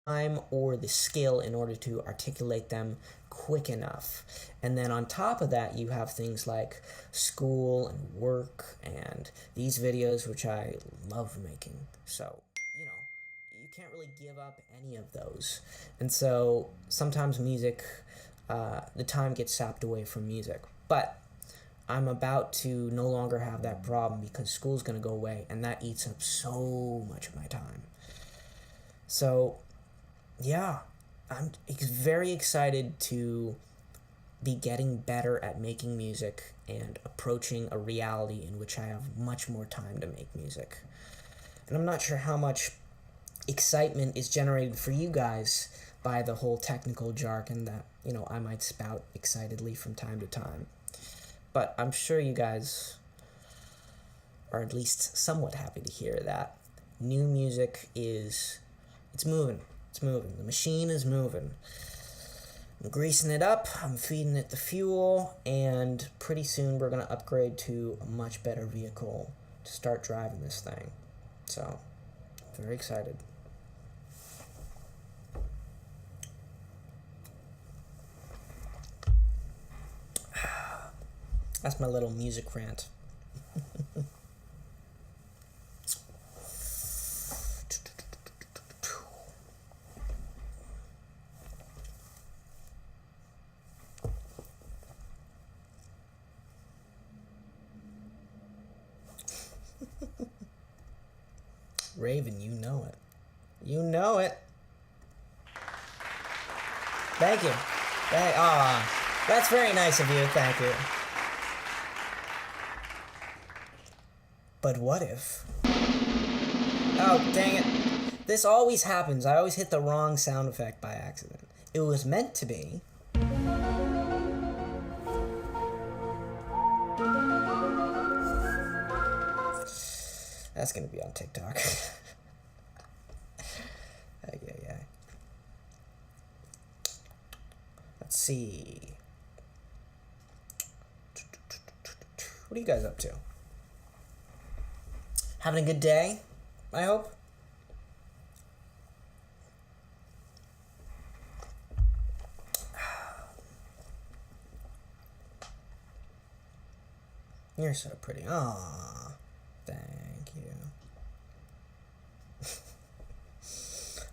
time or the skill in order to articulate them quick enough. And then on top of that, you have things like school and work and these videos, which I love making. So, you can't really give up any of those. And so sometimes music, the time gets sapped away from music. But I'm about to no longer have that problem because school's going to go away, and that eats up so much of my time. So, yeah, I'm very excited to be getting better at making music and approaching a reality in which I have much more time to make music. And I'm not sure how much excitement is generated for you guys by the whole technical jargon that, I might spout excitedly from time to time. But I'm sure you guys are at least somewhat happy to hear that. New music it's moving. It's moving. The machine is moving. I'm greasing it up, I'm feeding it the fuel, and pretty soon we're going to upgrade to a much better vehicle to start driving this thing. So, very excited. That's my little music rant. Raven, you know it. You know it. Thank you. That's very nice of you. Thank you. But what if? Oh, dang it. This always happens. I always hit the wrong sound effect by accident. It was meant to be. That's gonna be on TikTok. Yeah. Let's see. What are you guys up to? Having a good day, I hope? You're so pretty. Aww. Thank you.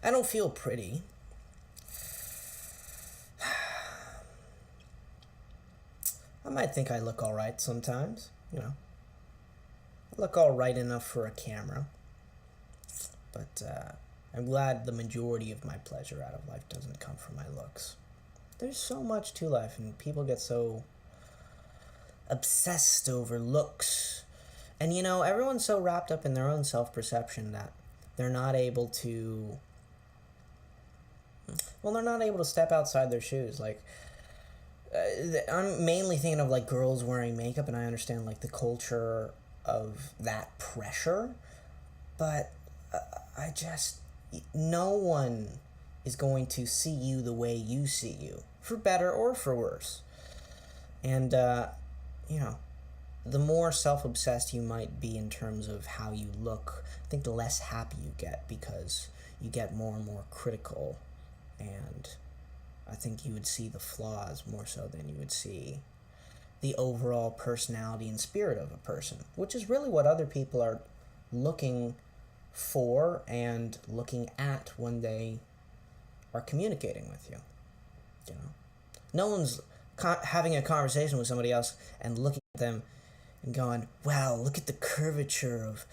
I don't feel pretty. I might think I look alright sometimes, I look alright enough for a camera. But I'm glad the majority of my pleasure out of life doesn't come from my looks. There's so much to life, and people get so obsessed over looks. And everyone's so wrapped up in their own self-perception that they're not able to step outside their shoes. Like, I'm mainly thinking of like girls wearing makeup, and I understand like the culture of that pressure, but no one is going to see you the way you see you, for better or for worse. And the more self-obsessed you might be in terms of how you look, I think the less happy you get, because you get more and more critical, and I think you would see the flaws more so than you would see the overall personality and spirit of a person, which is really what other people are looking for and looking at when they are communicating with you. No one's having a conversation with somebody else and looking at them and going, wow, look at the curvature of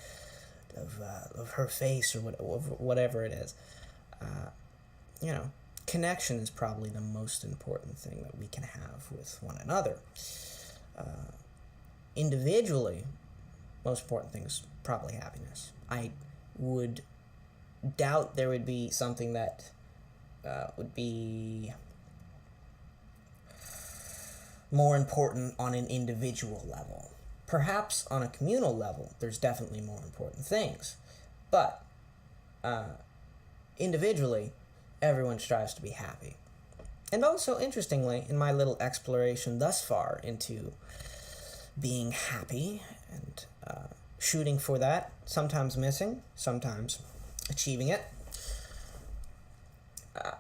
her face, or whatever it is. Connection is probably the most important thing that we can have with one another. Individually, most important thing is probably happiness. I would doubt there would be something that would be more important on an individual level. Perhaps on a communal level, there's definitely more important things. But individually, everyone strives to be happy. And also, interestingly, in my little exploration thus far into being happy and shooting for that, sometimes missing, sometimes achieving it,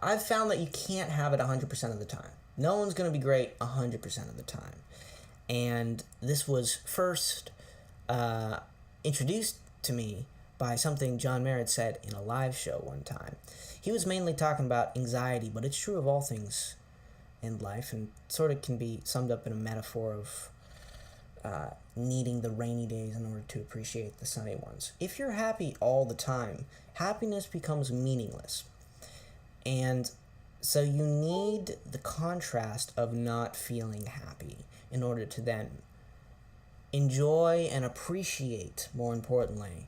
I've found that you can't have it 100% of the time. No one's going to be great 100% of the time. And this was first introduced to me by something John Merritt said in a live show one time. He was mainly talking about anxiety, but it's true of all things in life, and sort of can be summed up in a metaphor of needing the rainy days in order to appreciate the sunny ones. If you're happy all the time, happiness becomes meaningless. And so you need the contrast of not feeling happy in order to then enjoy and appreciate, more importantly,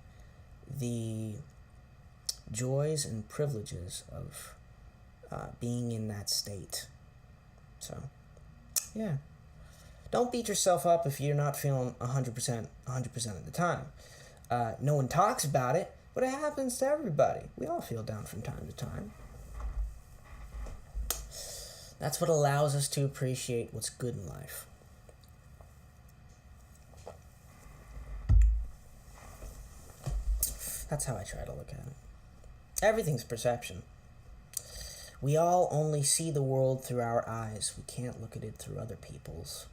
the joys and privileges of being in that state. So, yeah. Don't beat yourself up if you're not feeling 100% of the time. No one talks about it, but it happens to everybody. We all feel down from time to time. That's what allows us to appreciate what's good in life. That's how I try to look at it. Everything's perception. We all only see the world through our eyes. We can't look at it through other people's.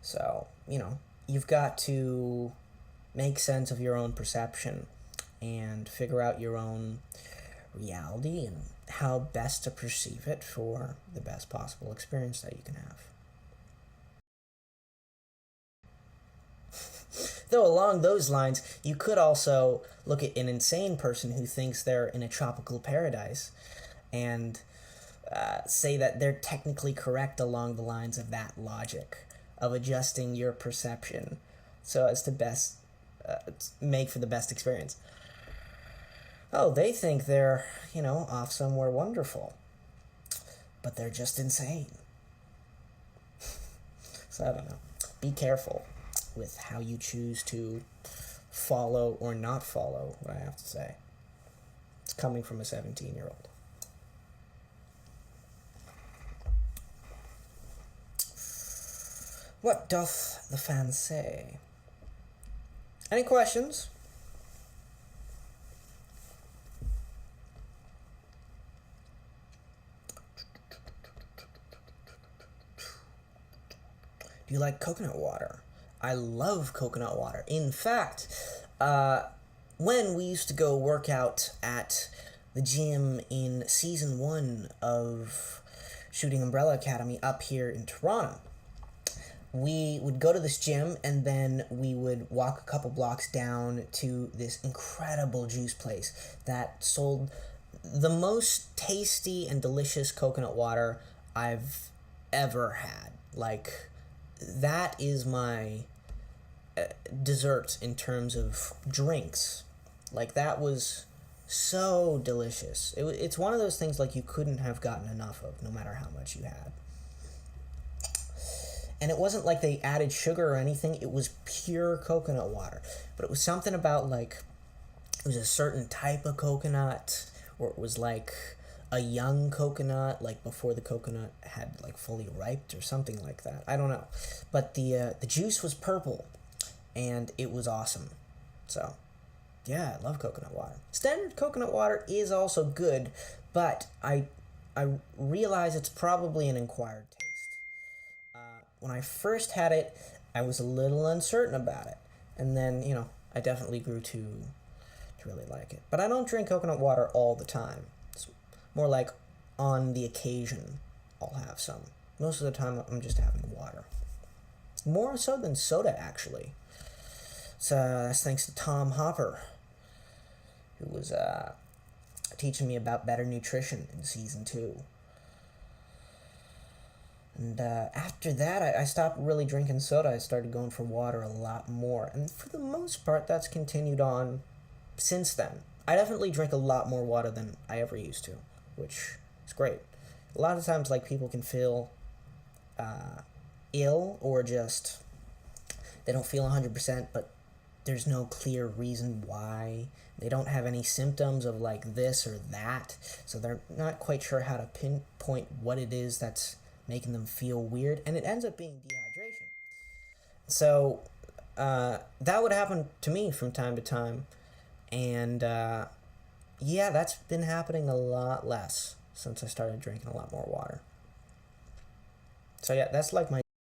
So, you've got to make sense of your own perception and figure out your own reality and how best to perceive it for the best possible experience that you can have. Though along those lines, you could also look at an insane person who thinks they're in a tropical paradise and say that they're technically correct along the lines of that logic of adjusting your perception so as to best make for the best experience. Oh, they think they're, off somewhere wonderful, but they're just insane. So I don't know. Be careful with how you choose to follow or not follow what I have to say. It's coming from a 17-year-old. What doth the fan say? Any questions? Do you like coconut water? I love coconut water. In fact, when we used to go work out at the gym in season 1 of Shooting Umbrella Academy up here in Toronto, we would go to this gym and then we would walk a couple blocks down to this incredible juice place that sold the most tasty and delicious coconut water I've ever had. Like, that is my dessert in terms of drinks. Like, that was so delicious. It's one of those things like you couldn't have gotten enough of, no matter how much you had. And it wasn't like they added sugar or anything. It was pure coconut water. But it was something about, like, it was a certain type of coconut, or it was like a young coconut, like before the coconut had like fully riped or something like that. I don't know. But the juice was purple, and it was awesome. So, yeah, I love coconut water. Standard coconut water is also good, but I realize it's probably an acquired taste. When I first had it, I was a little uncertain about it. And then, I definitely grew to really like it. But I don't drink coconut water all the time. It's more like on the occasion I'll have some. Most of the time I'm just having water. More so than soda, actually. So that's thanks to Tom Hopper, who was teaching me about better nutrition in season 2. And after that, I stopped really drinking soda. I started going for water a lot more. And for the most part, that's continued on since then. I definitely drink a lot more water than I ever used to, which is great. A lot of times, like, people can feel ill or just they don't feel 100%, but there's no clear reason why. They don't have any symptoms of, like, this or that, so they're not quite sure how to pinpoint what it is that's making them feel weird, and it ends up being dehydration. So that would happen to me from time to time, and yeah, that's been happening a lot less. since I started drinking a lot more water. So yeah, that's like my